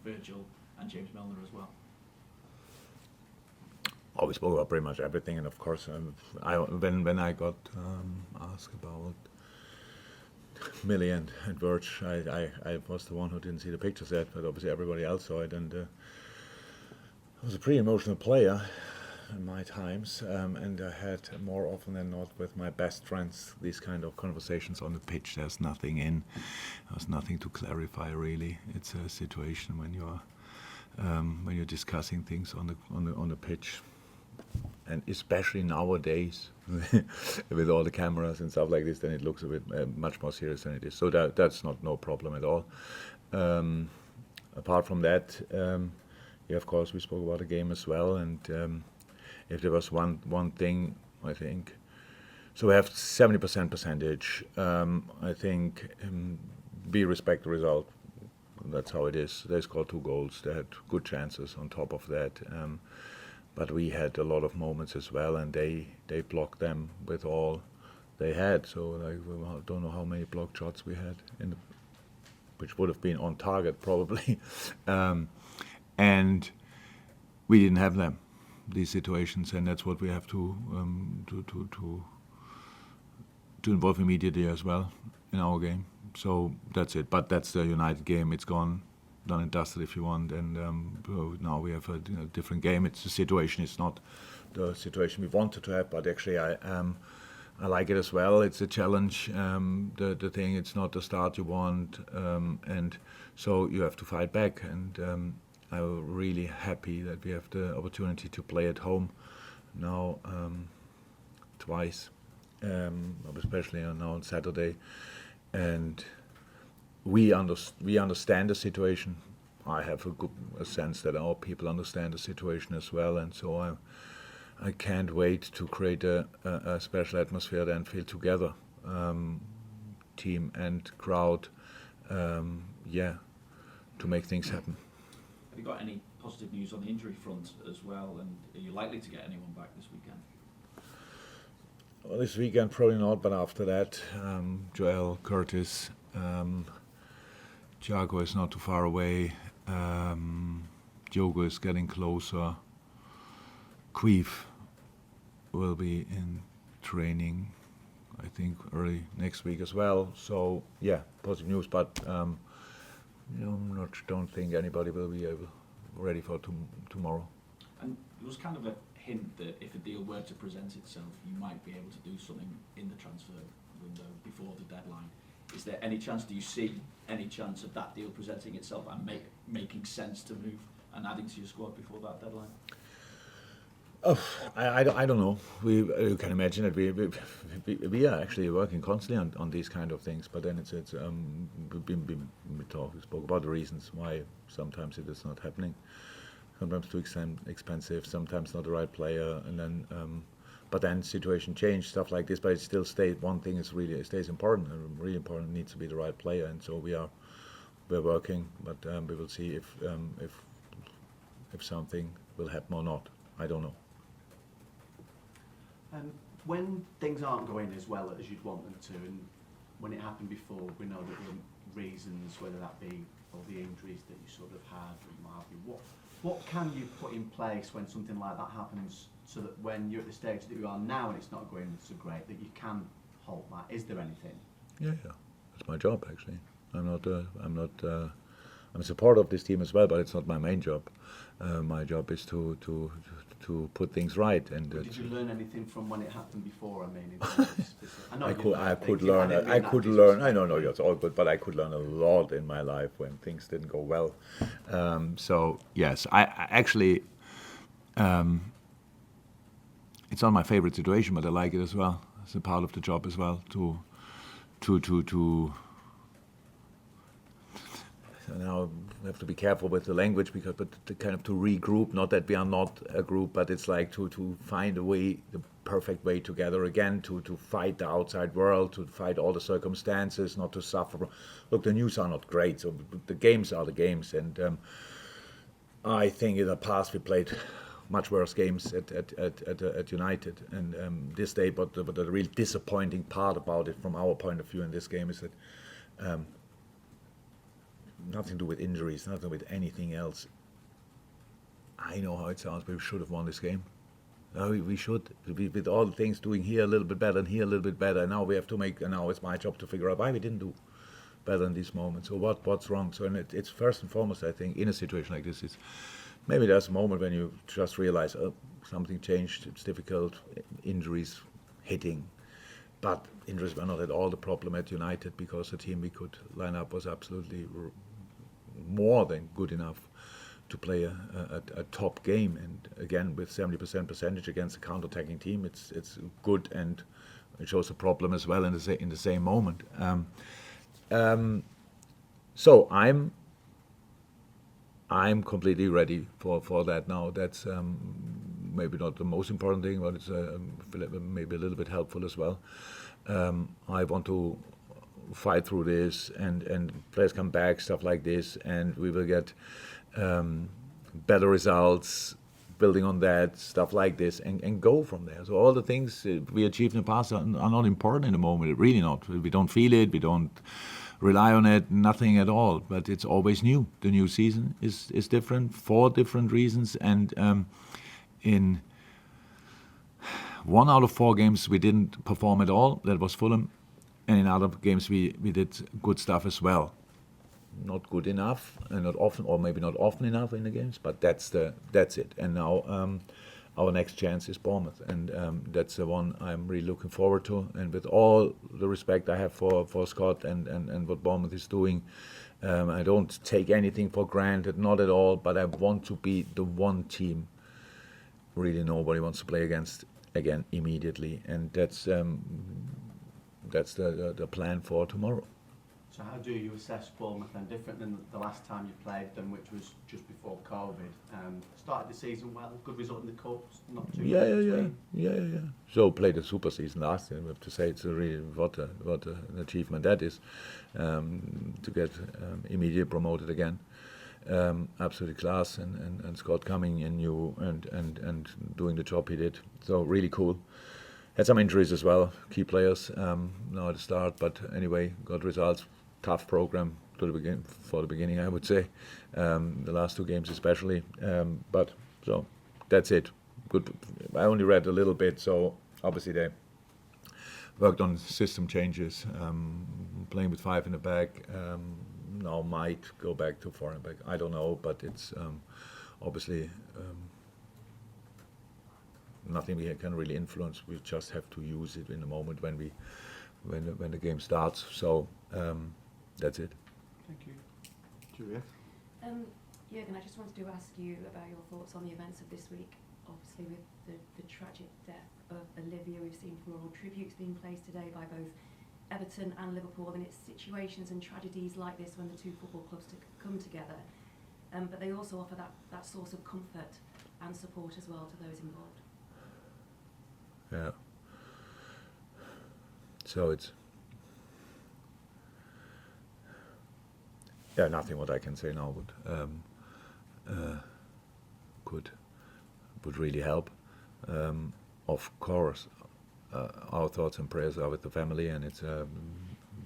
Virgil and James Milner as well? Oh, we spoke about pretty much everything, and of course, when I got asked about Millie and Verge, I was the one who didn't see the pictures yet, but obviously everybody else saw it, and I was a pretty emotional player in my times, and I had more often than not with my best friends these kind of conversations on the pitch. There's nothing to clarify really. It's a situation when you're discussing things on the pitch, and especially nowadays with all the cameras and stuff like this, then it looks a bit much more serious than it is. So that's no problem at all. Apart from that, yeah, of course we spoke about the game as well, and if there was one thing, I think, so we have 70% percentage. I think we respect the result. That's how it is. They scored 2 goals. They had good chances on top of that. But we had a lot of moments as well, and they blocked them with all they had. So I don't know how many blocked shots we had, which would have been on target probably. And we didn't have them, these situations, and that's what we have to involve immediately as well in our game. So that's it. But that's the United game. It's gone, done and dusted if you want. And now we have a different game. It's the situation. It's not the situation we wanted to have, but actually I like it as well. It's a challenge. The thing. It's not the start you want, and so you have to fight back. And I'm really happy that we have the opportunity to play at home now twice, especially now on Saturday. And we understand the situation. I have a sense that our people understand the situation as well, and so I can't wait to create a special atmosphere at Anfield together, team and crowd, to make things happen. Have you got any positive news on the injury front as well, and are you likely to get anyone back this weekend? Well, this weekend probably not, but after that, Joel, Curtis, Thiago is not too far away, Diogo is getting closer, Queef will be in training, I think, early next week as well. So, yeah, positive news, but don't think anybody will be ready for tomorrow. And there was kind of a hint that if a deal were to present itself, you might be able to do something in the transfer window before the deadline. Is there any chance, do you see any chance of that deal presenting itself and making sense to move and adding to your squad before that deadline? Oh, I don't know. You can imagine that we are actually working constantly on these kind of things. But then we spoke about the reasons why sometimes it is not happening. Sometimes too expensive, sometimes not the right player, and then but then situation change, stuff like this. But it still stays. One thing is really, it stays important. Really important, needs to be the right player, and so we're working. But we will see if something will happen or not. I don't know. When things aren't going as well as you'd want them to, and when it happened before, we know that there were reasons, whether that be all the injuries that you sort of had or what have you. What can you put in place when something like that happens, so that when you're at the stage that you are now and it's not going so great, that you can halt that? Is there anything? Yeah, that's my job actually. I'm a supporter of this team as well, but it's not my main job. My job is to put things right. And did you learn anything from when it happened before? I mean, I could learn. I know it's all good, but I could learn a lot in my life when things didn't go well. So yes, I actually, it's not my favorite situation, but I like it as well. It's a part of the job as well to now we have to be careful with the language, but to kind of to regroup. Not that we are not a group, but it's like to find a way, the perfect way together again, to fight the outside world, to fight all the circumstances, not to suffer. Look, the news are not great, so the games are the games, and I think in the past we played much worse games at United, and this day. But the real disappointing part about it, from our point of view in this game, is that nothing to do with injuries, nothing with anything else. I know how it sounds, but we should have won this game. No, we should. With all the things doing here a little bit better and here a little bit better, and now we have to make, and now it's my job to figure out why we didn't do better in these moments. So what's wrong? So, and it's first and foremost, I think, in a situation like this, it's maybe there's a moment when you just realize, oh, something changed, it's difficult, injuries hitting. But injuries were not at all the problem at United, because the team we could line up was absolutely more than good enough to play a top game. And again, with 70% percentage against a counter-attacking team, it's good, and it shows a problem as well in the same moment. So I'm completely ready for that now. That's maybe not the most important thing, but it's maybe a little bit helpful as well. I want to fight through this, and players come back, stuff like this, and we will get better results, building on that, stuff like this, and go from there. So all the things we achieved in the past are not important in the moment, really not. We don't feel it, we don't rely on it, nothing at all, but it's always new. The new season is different for different reasons, and in 1 out of 4 games we didn't perform at all, that was Fulham, and in other games we did good stuff as well. Not good enough, and not often, or maybe not often enough in the games, but that's it. And now our next chance is Bournemouth, and that's the one I'm really looking forward to. And with all the respect I have for Scott and what Bournemouth is doing, I don't take anything for granted, not at all, but I want to be the one team really nobody wants to play against again immediately, and that's the plan for tomorrow. So how do you assess Bournemouth then, different than the last time you played them, which was just before COVID? Started the season well, good result in the cups, not too much between. Yeah. So played a super season last year. We have to say it's a really what an achievement that is, to get immediately promoted again. Absolutely class, and Scott coming in new and doing the job he did. So really cool. Had some injuries as well, key players now at the start, but anyway, got results. Tough program for the beginning, I would say. The last 2 games especially. But so that's it. Good. I only read a little bit, so obviously they worked on system changes, playing with 5 in the back. Now might go back to 4 in the back. I don't know, but it's obviously nothing we can really influence. We just have to use it in the moment when the game starts. So that's it. Thank you. Julia? Jurgen, I just wanted to ask you about your thoughts on the events of this week. Obviously, with the tragic death of Olivia, we've seen floral tributes being placed today by both Everton and Liverpool, and it's situations and tragedies like this when the 2 football clubs come together. But they also offer that source of comfort and support as well to those involved. Yeah. So it's nothing what I can say now would really help. Of course, our thoughts and prayers are with the family, and it's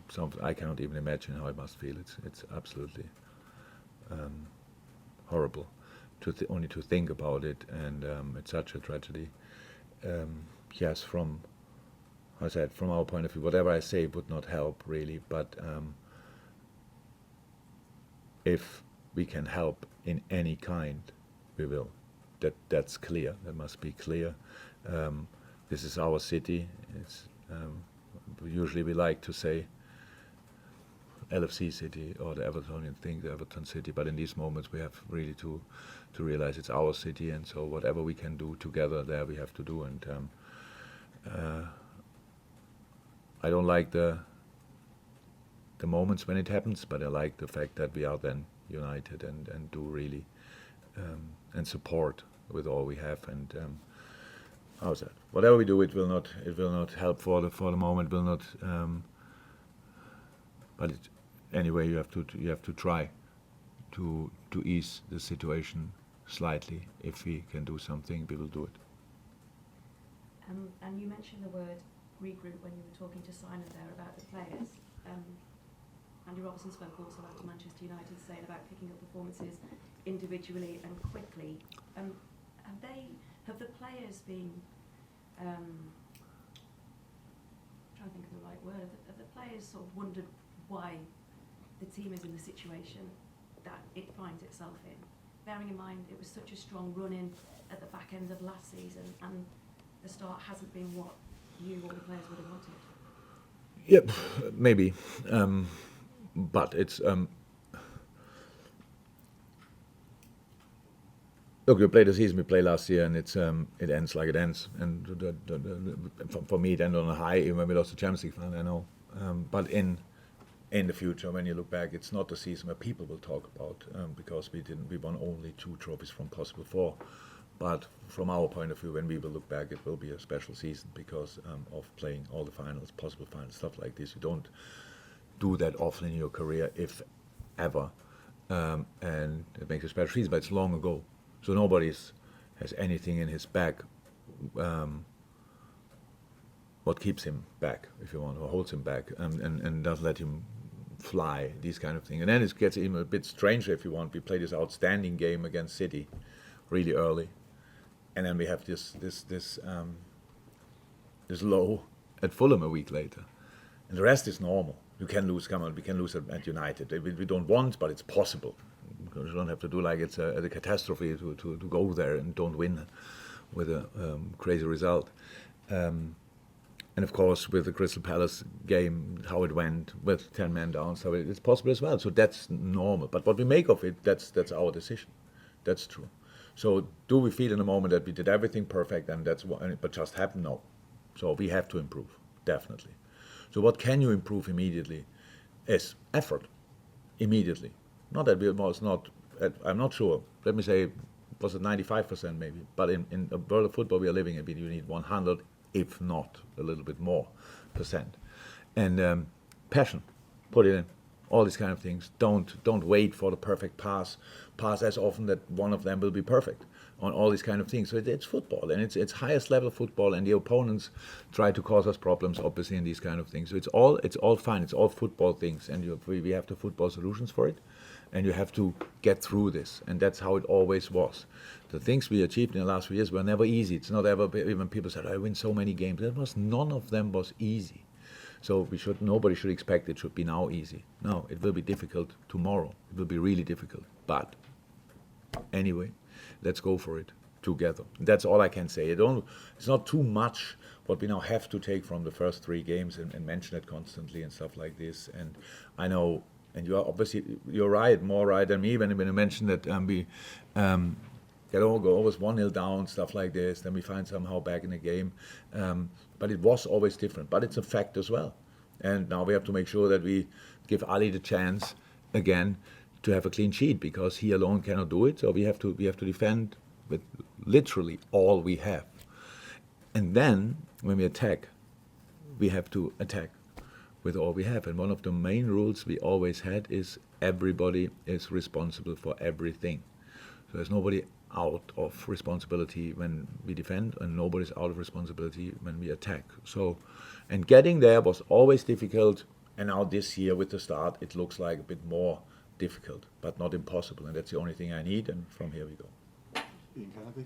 something I cannot even imagine how it must feel. It's absolutely horrible only to think about it, and it's such a tragedy. Yes, from our point of view, whatever I say would not help really, but if we can help in any kind, we will. That's clear. That must be clear. This is our city. It's usually we like to say LFC city or the Evertonian thing, the Everton city, but in these moments we have really to realize it's our city, and so whatever we can do together there we have to do. And I don't like the moments when it happens, but I like the fact that we are then united and do really and support with all we have. And how's that? Whatever we do, it will not help for the moment. Will not. But anyway, you have to try to ease the situation slightly. If we can do something, we will do it. And you mentioned the word regroup when you were talking to Simon there about the players. Andy Robertson spoke also after Manchester United, saying about picking up performances individually and quickly. Have the players been, trying to think of the right word, have the players sort of wondered why the team is in the situation that it finds itself in? Bearing in mind it was such a strong run-in at the back end of last season, and the start hasn't been what you or the players would have wanted. Yep, maybe, but it's look. We played the season we played last year, and it ends like it ends. And for me, it ended on a high. Even when we lost the Champions League final, I know. But in the future, when you look back, it's not the season where people will talk about because we won only 2 trophies from possible 4. But from our point of view, when we will look back, it will be a special season because of playing all the finals, possible finals, stuff like this. You don't do that often in your career, if ever, and it makes a special season. But it's long ago, so nobody has anything in his bag. What keeps him back, if you want, or holds him back, and doesn't let him fly, these kind of things. And then it gets even a bit stranger, if you want. We played this outstanding game against City really early, and then we have this low at Fulham a week later, and the rest is normal. You can lose. Come on, we can lose at United. We don't want, but it's possible. You don't have to do like it's a catastrophe to go there and don't win with a crazy result. And of course, with the Crystal Palace game, how it went with 10 men down, so it's possible as well. So that's normal. But what we make of it, that's our decision. That's true. So do we feel in a moment that we did everything perfect and that's what, but just happened? No. So we have to improve, definitely. So what can you improve immediately is effort, immediately. Not that we was not, I'm not sure, let me say, was it 95% maybe, but in the world of football we are living in, you need 100, if not a little bit more percent. And passion, put it in. All these kind of things. Don't wait for the perfect pass. Pass as often that one of them will be perfect on all these kind of things. So it's football, and it's highest level football, and the opponents try to cause us problems, obviously, in these kind of things. So it's all fine. It's all football things, and we have the football solutions for it, and you have to get through this, and that's how it always was. The things we achieved in the last few years were never easy. It's not ever, even people said, I win so many games. None of them was easy. So nobody should expect it should be now easy. No, it will be difficult tomorrow. It will be really difficult. But anyway, let's go for it together. That's all I can say. It's not too much what we now have to take from the first 3 games and mention it constantly and stuff like this. And I know, and you're right, more right than me when you mentioned that we go always 1-0 down, stuff like this. Then we find somehow back in the game. But it was always different. But it's a fact as well. And now we have to make sure that we give Ali the chance again to have a clean sheet, because he alone cannot do it. So we have to defend with literally all we have. And then when we attack, we have to attack with all we have. And one of the main rules we always had is everybody is responsible for everything. So there's nobody out of responsibility when we defend, and nobody's out of responsibility when we attack. So, and getting there was always difficult, and now this year with the start it looks like a bit more difficult, but not impossible, and that's the only thing I need, and from here we go. Ian Kennedy?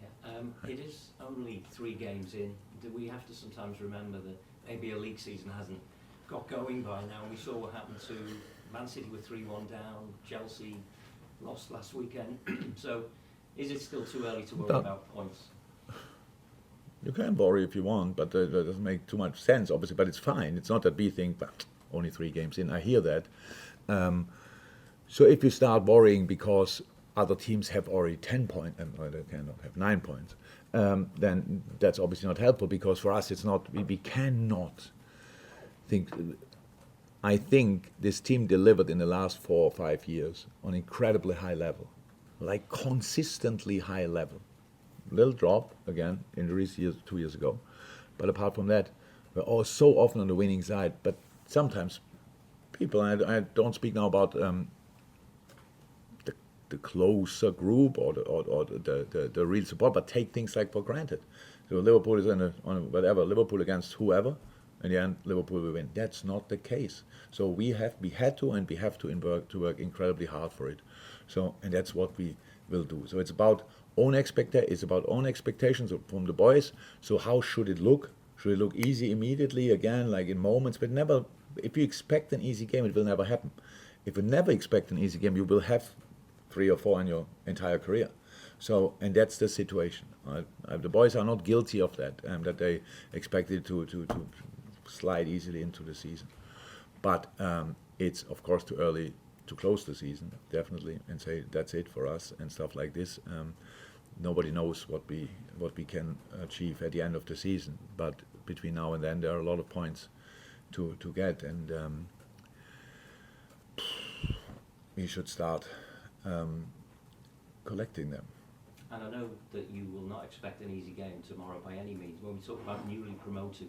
Yeah, it is only 3 games in. Do we have to sometimes remember that maybe a league season hasn't got going by now? We saw what happened to Man City with 3-1 down, Chelsea lost last weekend. So is it still too early to worry about points? You can worry if you want, but that doesn't make too much sense, obviously, but it's fine. It's not that we think, but only 3 games in. I hear that. So if you start worrying because other teams have already 10 points, and they cannot have 9 points, then that's obviously not helpful, because for us it's not, we cannot think. I think this team delivered in the last 4 or 5 years on incredibly high level, like consistently high level. Little drop, again, injuries 2 years ago. But apart from that, we're all so often on the winning side. But sometimes people, and I don't speak now about the closer group or the real support, but take things like for granted. So Liverpool is on whatever, Liverpool against whoever, in the end Liverpool will win. That's not the case. So we have to work incredibly hard for it. So, and that's what we will do. So it's about own expectations from the boys. So how should it look? Should it look easy immediately again, like in moments? But never. If you expect an easy game, it will never happen. If you never expect an easy game, you will have 3 or 4 in your entire career. So, and that's the situation. The boys are not guilty of that, that they expected to slide easily into the season. But it's of course too early to close the season, definitely, and say that's it for us and stuff like this. Nobody knows what we can achieve at the end of the season. But between now and then, there are a lot of points to get, and we should start collecting them. And I know that you will not expect an easy game tomorrow by any means. When we talk about newly promoted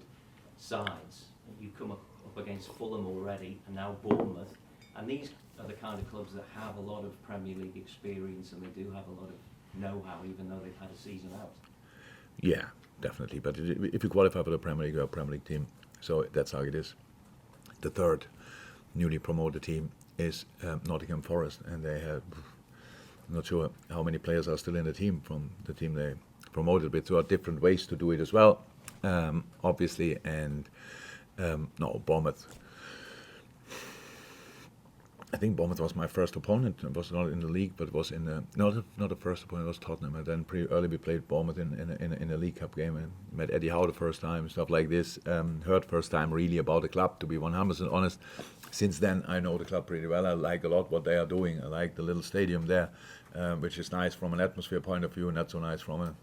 sides, you come up against Fulham already, and now Bournemouth, and these are the kind of clubs that have a lot of Premier League experience, and they do have a lot of know-how, even though they've had a season out. Yeah, definitely. But if you qualify for the Premier League, you're a Premier League team. So that's how it is. The third newly promoted team is Nottingham Forest, and they have, I'm not sure how many players are still in the team from the team they promoted with. There are different ways to do it as well, obviously. And no, Bournemouth. I think Bournemouth was my first opponent. It was not in the league, but it was in the not the first opponent. It was Tottenham. And then pretty early we played Bournemouth in a League Cup game and met Eddie Howe the first time, stuff like this. Heard first time really about the club, to be 100% honest. Since then I know the club pretty well. I like a lot what they are doing. I like the little stadium there, which is nice from an atmosphere point of view, not so nice from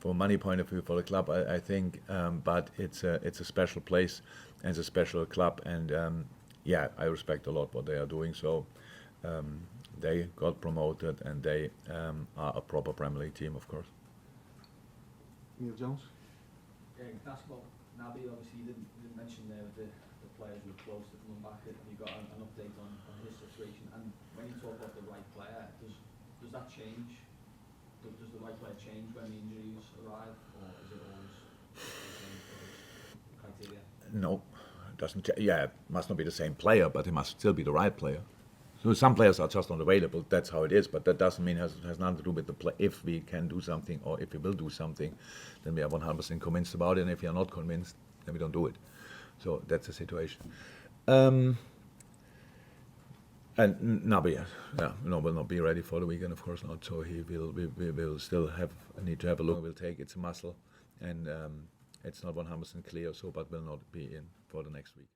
a money point of view for the club, I think. But it's a special place and it's a special club, and yeah, I respect a lot what they are doing. So they got promoted, and they are a proper Premier League team, of course. Neil Jones? Yeah, you can ask about Naby. Obviously, you didn't mention there the players who are close to coming back. Have you got an update on his situation? And when you talk about the right player, does that change? Does the right player change when the injuries arrive, or is it always the same criteria? No. Doesn't must not be the same player, but he must still be the right player. So some players are just not available. That's how it is. But that doesn't mean it has nothing to do with the play. If we can do something, or if we will do something, then we are 100% convinced about it. And if we are not convinced, then we don't do it. So that's the situation. And Naby, will not be ready for the weekend, of course not. So we will still need to have a look. We'll take it's a muscle, and it's not 100% clear. So, but will not be in for the next week.